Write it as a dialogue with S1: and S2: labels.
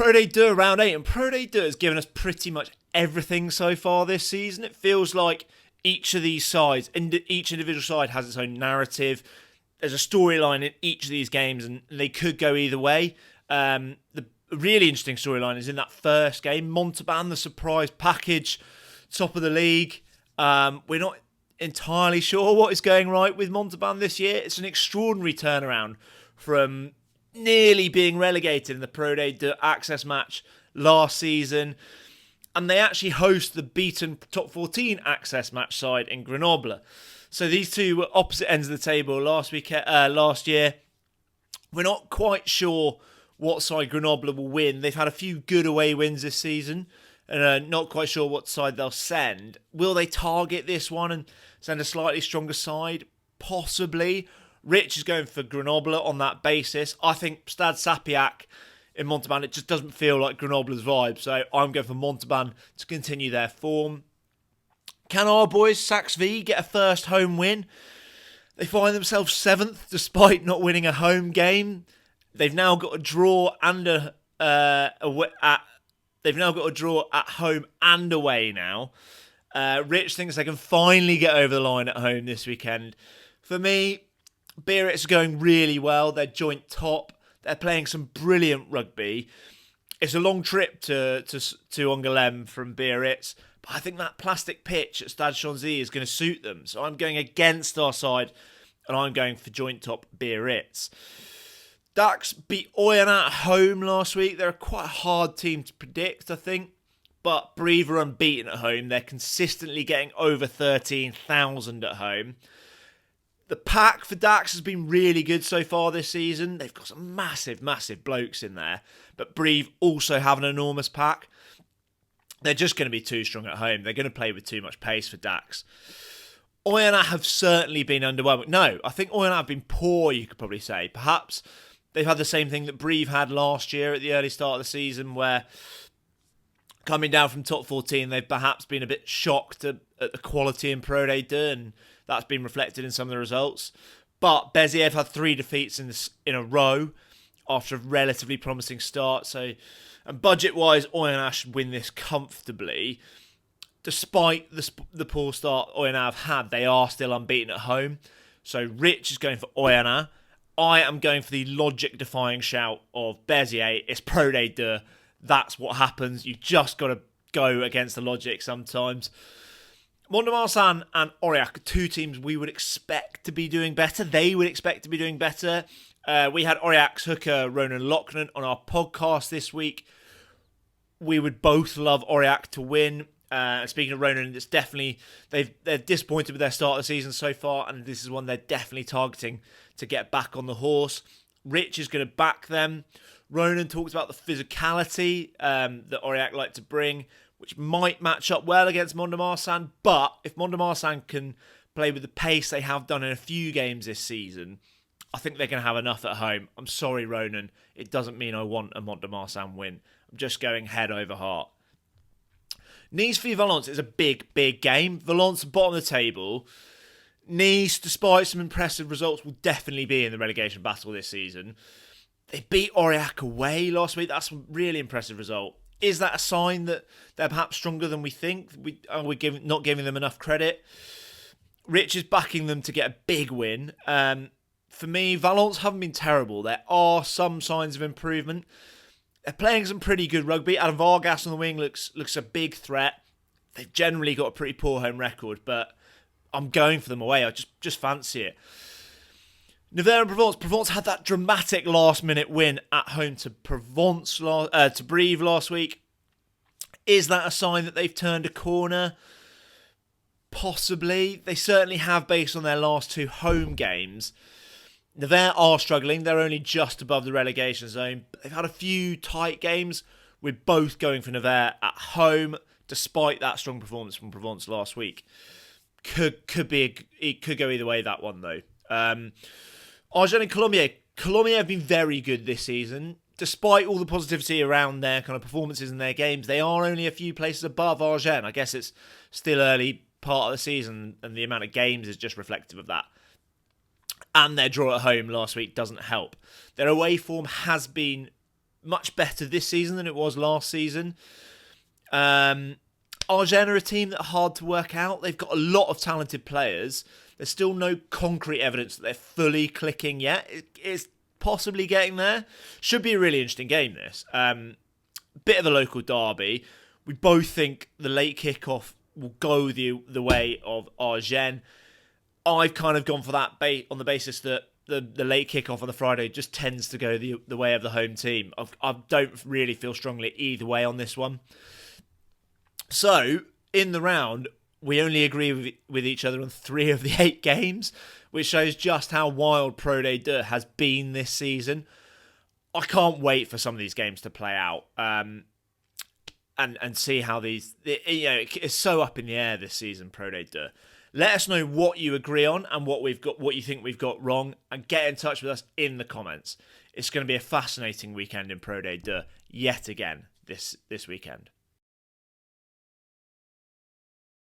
S1: Pro Day 2 round 8, and Pro Day 2 has given us pretty much everything so far this season. It feels like each of these sides, each individual side has its own narrative. There's a storyline in each of these games, and they could go either way. The really interesting storyline is in that first game. Montauban, the surprise package, top of the league. We're not entirely sure what is going right with Montauban this year. It's an extraordinary turnaround from nearly being relegated in the Pro Day access match last season. And they actually host the beaten top 14 access match side in Grenoble. So these two were opposite ends of the table last year. We're not quite sure what side Grenoble will win. They've had a few good away wins this season, and not quite sure what side they'll send. Will they target this one and send a slightly stronger side? Possibly. Rich is going for Grenoble on that basis. I think Stade Sapiac in Montauban, it just doesn't feel like Grenoble's vibe. So I'm going for Montauban to continue their form. Can our boys, Sax V, get a first home win? They find themselves 7th despite not winning a home game. They've now got a draw and they've now got a draw at home and away now. Rich thinks they can finally get over the line at home this weekend. For me, Biarritz are going really well. They're joint top. They're playing some brilliant rugby. It's a long trip to Angoulême from Biarritz, but I think that plastic pitch at Stade Chanzy is going to suit them. So I'm going against our side, and I'm going for joint top Biarritz. Dax beat Oyonnax at home last week. They're quite a hard team to predict, I think. But Brive are unbeaten at home. They're consistently getting over 13,000 at home. The pack for Dax has been really good so far this season. They've got some massive, massive blokes in there. But Brive also have an enormous pack. They're just going to be too strong at home. They're going to play with too much pace for Dax. Oyonnax have certainly been underwhelming. No, I think Oyonnax have been poor, you could probably say. Perhaps they've had the same thing that Brive had last year at the early start of the season, where coming down from top 14, they've perhaps been a bit shocked at the quality in Pro Day 2, and that's been reflected in some of the results. But Béziers have had 3 defeats in a row after a relatively promising start. And budget-wise, Oyonnax should win this comfortably. Despite the poor start Oyonnax have had, they are still unbeaten at home. So Rich is going for Oyonnax. I am going for the logic-defying shout of Béziers. It's Pro Day 2. That's what happens. You just got to go against the logic sometimes. Mont-de-Marsan and Aurillac are 2 teams we would expect to be doing better. They would expect to be doing better. We had Aurillac's hooker Ronan Loughnane on our podcast this week. We would both love Aurillac to win. Speaking of Ronan, it's definitely they're disappointed with their start of the season so far, and this is one they're definitely targeting to get back on the horse. Rich is going to back them. Ronan talks about the physicality that Aurillac like to bring, which might match up well against Mont-de-Marsan. But if Mont-de-Marsan can play with the pace they have done in a few games this season, I think they're going to have enough at home. I'm sorry, Ronan. It doesn't mean I want a Mont-de-Marsan win. I'm just going head over heart. Nice v Valence is a big, big game. Valence bottom of the table. Nice, despite some impressive results, will definitely be in the relegation battle this season. They beat Aurillac away last week. That's a really impressive result. Is that a sign that they're perhaps stronger than we think? Are we not giving them enough credit? Rich is backing them to get a big win. For me, Valence haven't been terrible. There are some signs of improvement. They're playing some pretty good rugby. Adam Vargas on the wing looks a big threat. They've generally got a pretty poor home record, but I'm going for them away. I just fancy it. Nevers and Provence. Provence had that dramatic last-minute win at home to to Brive last week. Is that a sign that they've turned a corner? Possibly. They certainly have based on their last 2 home games. Nevers are struggling. They're only just above the relegation zone. But they've had a few tight games. We're both going for Nevers at home, despite that strong performance from Provence last week. It could go either way, that one, though. Agen and Colomiers. Colomiers have been very good this season. Despite all the positivity around their kind of performances in their games, they are only a few places above Agen. I guess it's still early part of the season, and the amount of games is just reflective of that. And their draw at home last week doesn't help. Their away form has been much better this season than it was last season. Agen are a team that are hard to work out. They've got a lot of talented players. There's still no concrete evidence that they're fully clicking yet. It's possibly getting there. Should be a really interesting game, this. Bit of a local derby. We both think the late kickoff will go the way of Agen. I've kind of gone for that on the basis that the late kickoff on the Friday just tends to go the way of the home team. I don't really feel strongly either way on this one. So, in the round, we only agree with each other on 3 of the 8 games, which shows just how wild Pro Day 2 has been this season. I can't wait for some of these games to play out and see how these... it's so up in the air this season, Pro Day 2. Let us know what you agree on and what you think we've got wrong, and get in touch with us in the comments. It's going to be a fascinating weekend in Pro Day 2 yet again this weekend.